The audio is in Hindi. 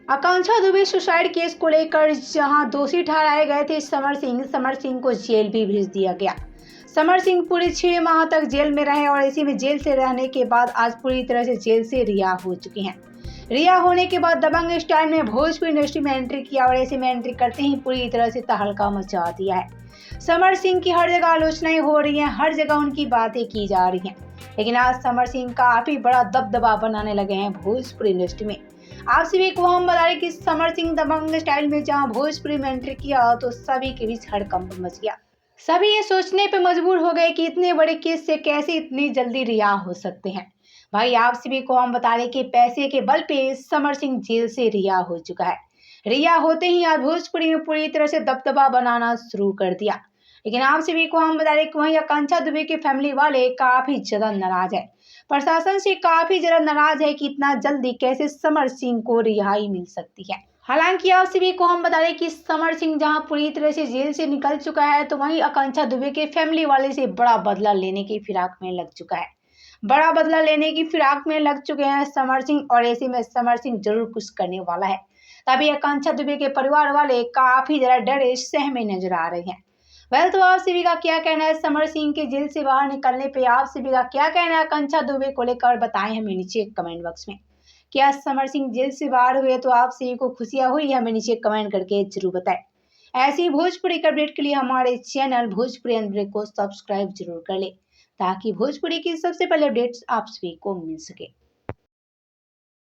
आकांक्षा दुबे सुसाइड केस को लेकर जहां दोषी ठहराए गए थे समर सिंह को जेल भी भेज दिया गया। समर सिंह पूरे 6 माह तक जेल में रहे और इसी में जेल से रहने के बाद आज पूरी तरह से जेल से रिहा हो चुके हैं। रिहा होने के बाद दबंग स्टाइल में भोजपुरी इंडस्ट्री में एंट्री किया और ऐसे में एंट्री करते ही पूरी तरह से तहलका मचा दिया है। समर सिंह की हर जगह आलोचनाएं हो रही हैं, हर जगह उनकी बातें की जा रही हैं, लेकिन आज समर सिंह काफी बड़ा दबदबा बनाने लगे हैं भोजपुरी इंडस्ट्री में। आप सभी को हम बता दें कि समर सिंह दबंग स्टाइल में जहां भोजपुरी में एंट्री किया तो सभी के बीच हड़कंप मच गया। सभी ये सोचने पे मजबूर हो गए कि इतने बड़े केस से कैसे इतनी जल्दी रिहा हो सकते हैं। भाई आप सभी को हम बता दें कि पैसे के बल पे समर सिंह जेल से रिहा हो चुका है। रिहा होते ही आज भोजपुरी में पूरी तरह से दबदबा बनाना शुरू कर दिया। लेकिन आप सभी को हम बता दें कि वहीं आकांक्षा दुबे के फैमिली वाले काफी ज्यादा नाराज है, प्रशासन से काफी ज्यादा नाराज है कि इतना जल्दी कैसे समर सिंह को रिहाई मिल सकती है। हालांकि आप सभी को हम बता दें कि समर सिंह जहां पूरी तरह से जेल से निकल चुका है तो वहीं आकांक्षा दुबे के फैमिली वाले से बड़ा बदला लेने की फिराक में लग चुका है। बड़ा बदला लेने की फिराक में लग चुके हैं समर सिंह और ऐसे में समर सिंह जरूर कुछ करने वाला है। तभी आकांक्षा दुबे के परिवार वाले काफी ज्यादा डरे सहमे नजर आ रहे हैं। तो आप सभी का क्या कहना है समर सिंह के जेल से बाहर निकलने पे? आप सभी का क्या कहना है आकांक्षा दुबे को लेकर? बताएं हमें नीचे कमेंट बॉक्स में। क्या समर सिंह जेल से बाहर हुए तो आप सभी को खुशियां हुई? हमें नीचे कमेंट करके जरूर बताएं। ऐसी भोजपुरी की अपडेट के लिए हमारे चैनल भोजपुरी अनब्रेक को सब्सक्राइब जरूर कर ले, ताकि भोजपुरी की सबसे पहले अपडेट्स आप सभी को मिल सके।